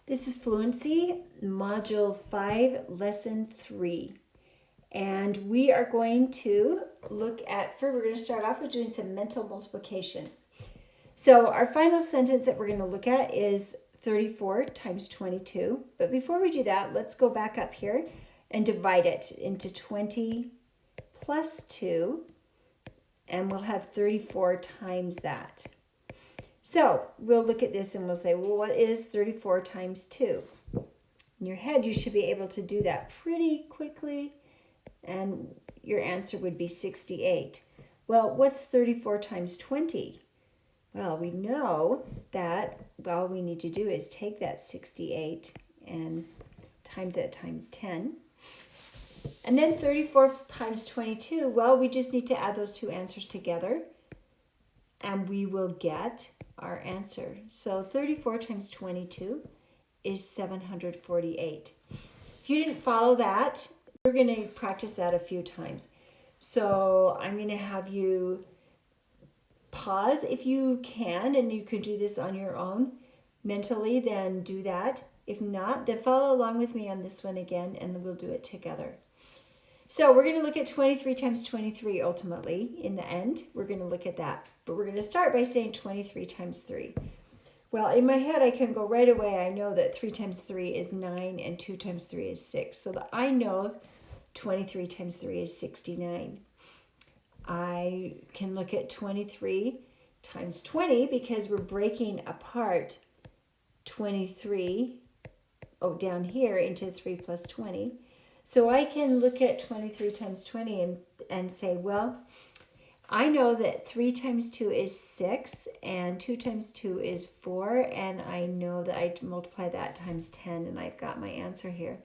This is Fluency, Module 5, Lesson 3. And we are going to look at, first we're going to start off with doing some mental multiplication. So our final sentence that we're going to look at is 34 times 22. But before we do that, let's go back up here and divide it into 20 plus 2. And we'll have 34 times that. So we'll look at this and we'll say, well, what is 34 times 2? In your head, you should be able to do that pretty quickly, and your answer would be 68. Well, what's 34 times 20? Well, we know that all we need to do is take that 68 and times it times 10. And then 34 times 22, well, we just need to add those two answers together, and we will get our answer. So 34 times 22 is 748. If you didn't follow that, we're going to practice that a few times. So I'm going to have you pause if you can, and you can do this on your own mentally, then do that. If not, then follow along with me on this one again, and we'll do it together. So we're going to look at 23 times 23 ultimately in the end. We're going to look at that. But we're going to start by saying 23 times 3. Well, in my head, I can go right away. I know that 3 times 3 is 9 and 2 times 3 is 6. So that I know 23 times 3 is 69. I can look at 23 times 20 because we're breaking apart 23 down here into 3 plus 20. So I can look at 23 times 20 and say, well, I know that 3 times 2 is 6 and 2 times 2 is 4, and I know that I multiply that times 10, and I've got my answer here.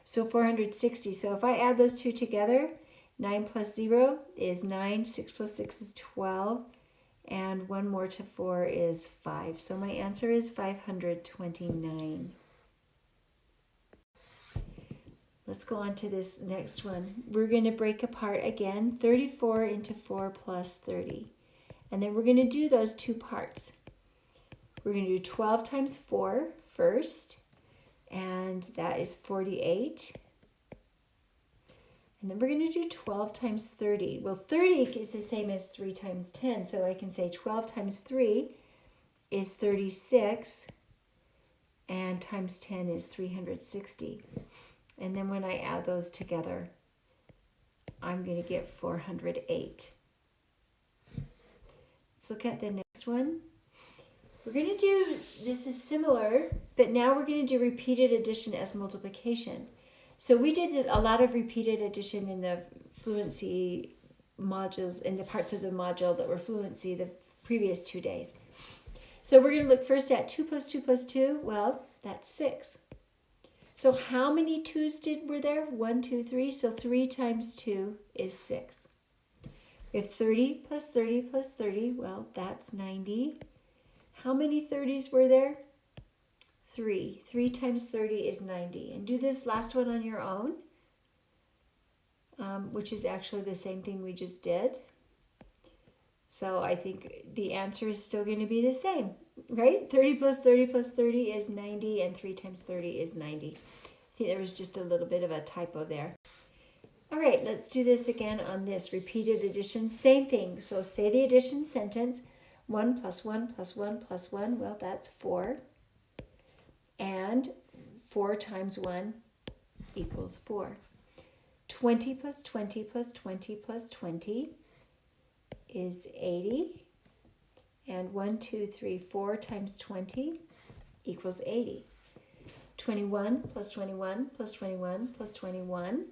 So 460. So if I add those two together, 9 plus 0 is 9, 6 plus 6 is 12, and 1 more to 4 is 5. So my answer is 529. Let's go on to this next one. We're going to break apart again 34 into 4 plus 30. And then we're going to do those two parts. We're going to do 12 times 4 first, and that is 48. And then we're going to do 12 times 30. Well, 30 is the same as 3 times 10, so I can say 12 times 3 is 36, and times 10 is 360. And then when I add those together, I'm going to get 408. Let's look at the next one. We're going to do, this is similar, but now we're going to do repeated addition as multiplication. So we did a lot of repeated addition in the Fluency modules, in the parts of the module that were Fluency the previous 2 days. So we're going to look first at 2 plus 2 plus 2. Well, that's 6. So how many 2's were there? 1, 2, 3. So 3 times 2 is 6. We have 30 plus 30 plus 30. Well, that's 90. How many 30's were there? 3. 3 times 30 is 90. And do this last one on your own, which is actually the same thing we just did. So I think the answer is still going to be the same, right? 30 plus 30 plus 30 is 90, and 3 times 30 is 90. I think there was just a little bit of a typo there. All right, let's do this again on this repeated addition. Same thing. So say the addition sentence. 1 plus 1 plus 1 plus 1. Well, that's 4. And 4 times 1 equals 4. 20 plus 20 plus 20 plus 20 is 80. And 1, 2, 3, 4 times 20 equals 80. 21 plus 21 plus 21 plus 21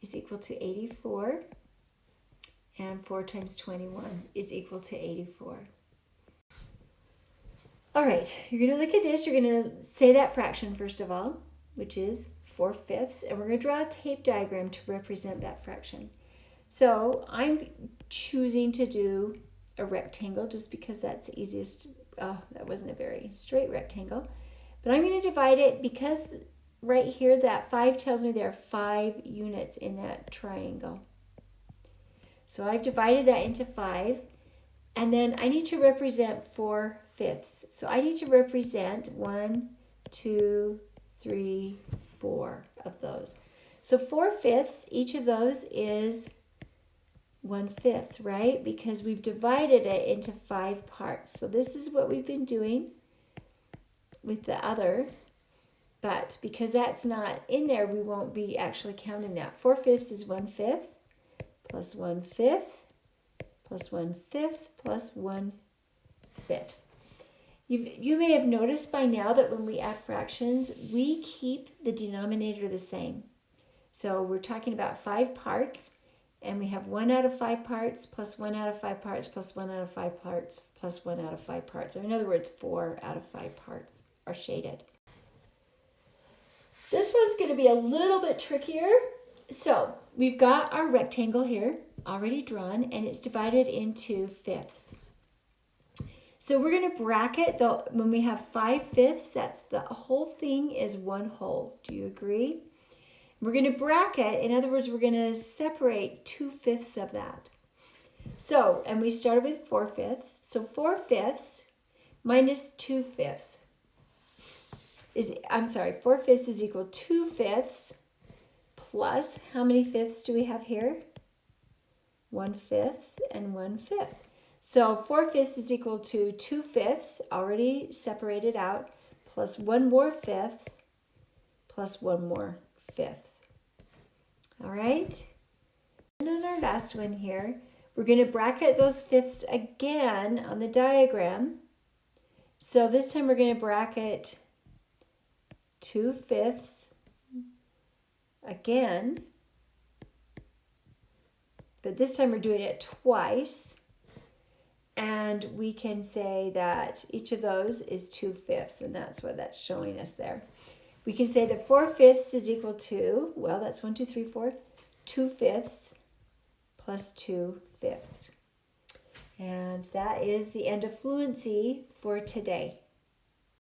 is equal to 84. And 4 times 21 is equal to 84. All right, you're going to look at this. You're going to say that fraction first of all, which is 4/5, and we're going to draw a tape diagram to represent that fraction. So I'm choosing to do a rectangle just because that's the easiest. That wasn't a very straight rectangle. But I'm going to divide it because right here that 5 tells me there are 5 units in that triangle. So I've divided that into 5. And then I need to represent 4/5. So I need to represent 1, 2, 3, 4 of those. So 4/5, each of those is 1/5, right? Because we've divided it into 5 parts. So this is what we've been doing with the other, but because that's not in there, we won't be actually counting that. 4/5 is 1/5 plus 1/5 plus 1/5 plus 1/5. You may have noticed by now that when we add fractions, we keep the denominator the same. So we're talking about 5 parts, and we have 1 out of 5 parts plus 1 out of 5 parts plus 1 out of 5 parts plus 1 out of 5 parts. Or in other words, 4 out of 5 parts are shaded. This one's going to be a little bit trickier. So we've got our rectangle here already drawn, and it's divided into fifths. So we're going to bracket, when we have 5/5, that's the whole thing is one whole. Do you agree? We're going to bracket, in other words, we're going to separate 2/5 of that. So, and we started with 4/5. So 4/5 minus 2/5 is, 4/5 is equal to 2/5 plus, how many fifths do we have here? 1/5 and 1/5. So 4/5 is equal to 2/5, already separated out, plus 1 more fifth, plus 1 more fifth. All right? And on our last one here, we're going to bracket those fifths again on the diagram. So this time we're going to bracket 2/5 again, but this time we're doing it twice. And we can say that each of those is 2/5, and that's what that's showing us there. We can say that 4/5 is equal to, well, that's 1, 2, 3, 4, 2/5 plus 2/5. And that is the end of fluency for today.